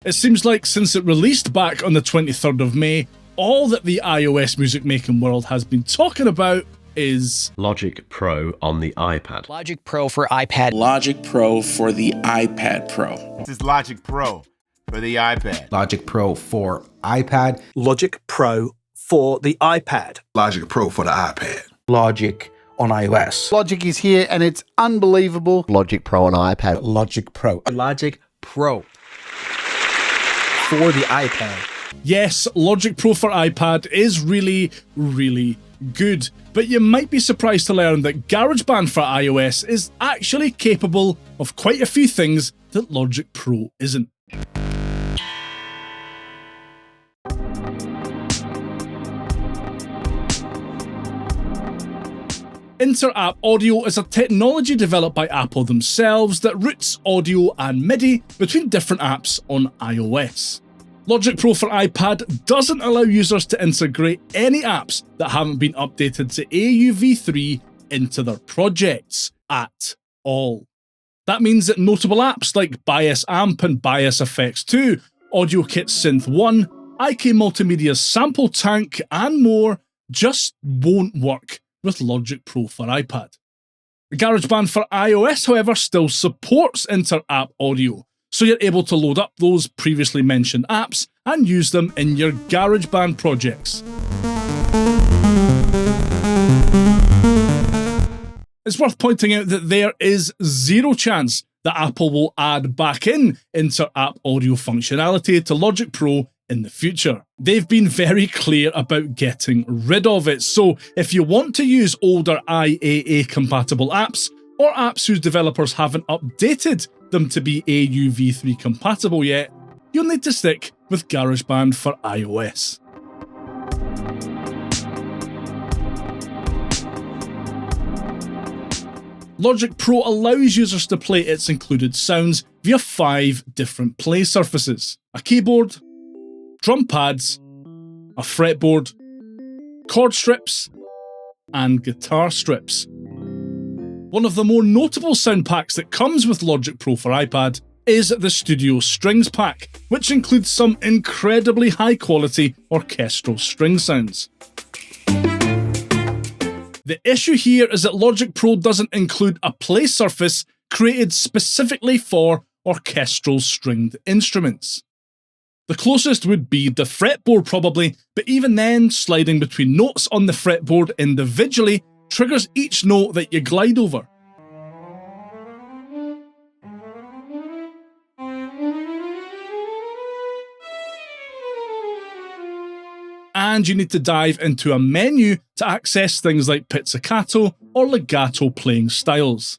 It seems like since it released back on the 23rd of May, all that the iOS music making world has been talking about is Logic Pro on the iPad. Logic Pro for iPad. Logic Pro for the iPad Pro. This is Logic Pro for the iPad. Logic Pro for iPad. Logic Pro for the iPad. Logic Pro for the iPad. Logic on iOS. Logic is here and it's unbelievable. Logic Pro on iPad. Logic Pro. Logic Pro for the iPad. Yes, Logic Pro for iPad is really, really good, but you might be surprised to learn that GarageBand for iOS is actually capable of quite a few things that Logic Pro isn't. Inter-app audio is a technology developed by Apple themselves that routes audio and MIDI between different apps on iOS. Logic Pro for iPad doesn't allow users to integrate any apps that haven't been updated to AUV3 into their projects at all. That means that notable apps like Bias Amp and Bias Effects 2, AudioKit Synth 1, IK Multimedia's Sample Tank, and more just won't work with Logic Pro for iPad. GarageBand for iOS, however, still supports inter-app audio, so you're able to load up those previously mentioned apps and use them in your GarageBand projects. It's worth pointing out that there is zero chance that Apple will add back in inter-app audio functionality to Logic Pro in the future. They've been very clear about getting rid of it, so if you want to use older IAA-compatible apps, or apps whose developers haven't updated them to be AUV3 compatible yet, you'll need to stick with GarageBand for iOS. Logic Pro allows users to play its included sounds via 5 different play surfaces: a keyboard, drum pads, a fretboard, chord strips, and guitar strips. One of the more notable sound packs that comes with Logic Pro for iPad is the Studio Strings pack, which includes some incredibly high-quality orchestral string sounds. The issue here is that Logic Pro doesn't include a play surface created specifically for orchestral stringed instruments. The closest would be the fretboard probably, but even then, sliding between notes on the fretboard individually triggers each note that you glide over. And you need to dive into a menu to access things like pizzicato or legato playing styles.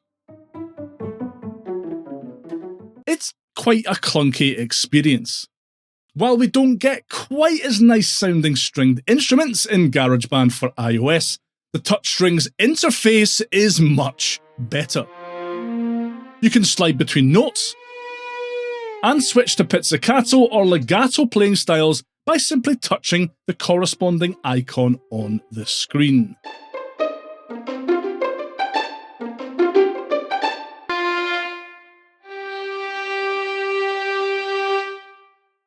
It's quite a clunky experience. While we don't get quite as nice sounding stringed instruments in GarageBand for iOS, the touchstrings interface is much better. You can slide between notes and switch to pizzicato or legato playing styles by simply touching the corresponding icon on the screen.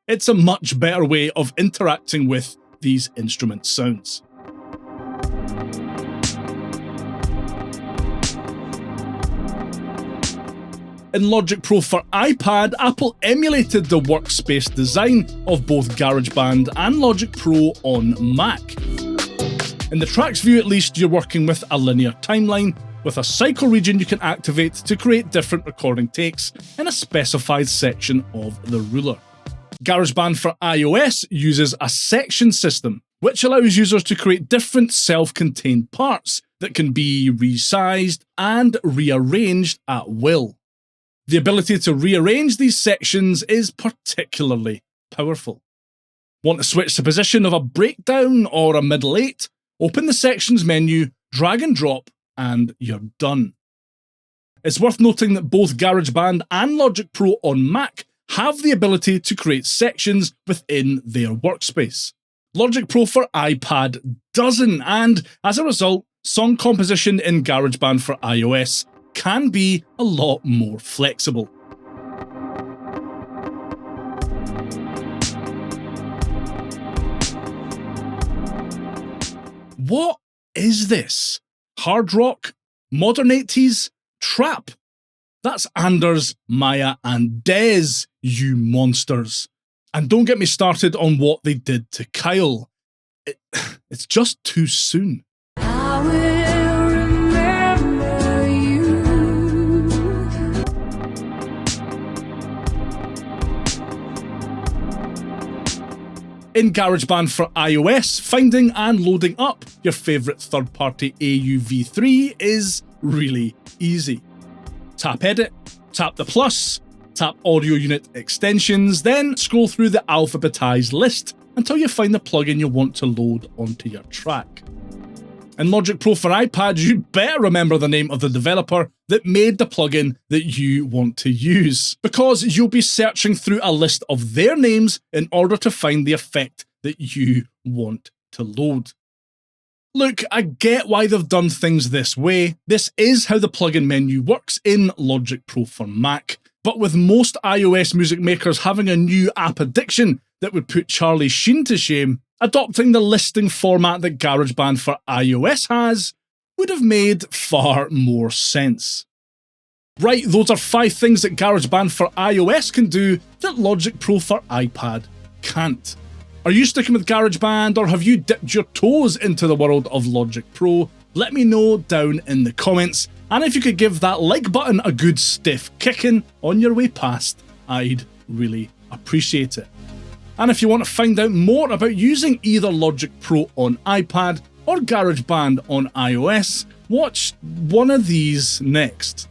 It's a much better way of interacting with these instrument sounds. In Logic Pro for iPad, Apple emulated the workspace design of both GarageBand and Logic Pro on Mac. In the tracks view at least, you're working with a linear timeline, with a cycle region you can activate to create different recording takes in a specified section of the ruler. GarageBand for iOS uses a section system, which allows users to create different self-contained parts that can be resized and rearranged at will. The ability to rearrange these sections is particularly powerful. Want to switch the position of a breakdown or a middle 8? Open the sections menu, drag and drop, and you're done. It's worth noting that both GarageBand and Logic Pro on Mac have the ability to create sections within their workspace. Logic Pro for iPad doesn't, and as a result, song composition in GarageBand for iOS can be a lot more flexible. What is this? Hard rock? Modern 80s? Trap? That's Anders, Maya, and Des, you monsters. And don't get me started on what they did to Kyle. It's just too soon. I will remember you. In GarageBand for iOS, finding and loading up your favourite third-party AUV3 is really easy. Tap Edit, tap the plus, tap Audio Unit Extensions, then scroll through the alphabetised list until you find the plugin you want to load onto your track. In Logic Pro for iPad, you better remember the name of the developer that made the plugin that you want to use, because you'll be searching through a list of their names in order to find the effect that you want to load. Look, I get why they've done things this way. This is how the plugin menu works in Logic Pro for Mac, but with most iOS music makers having a new app addiction that would put Charlie Sheen to shame, adopting the listing format that GarageBand for iOS has would have made far more sense. Right, those are 5 things that GarageBand for iOS can do that Logic Pro for iPad can't. Are you sticking with GarageBand, or have you dipped your toes into the world of Logic Pro? Let me know down in the comments, and if you could give that like button a good stiff kicking on your way past, I'd really appreciate it. And if you want to find out more about using either Logic Pro on iPad or GarageBand on iOS, watch one of these next.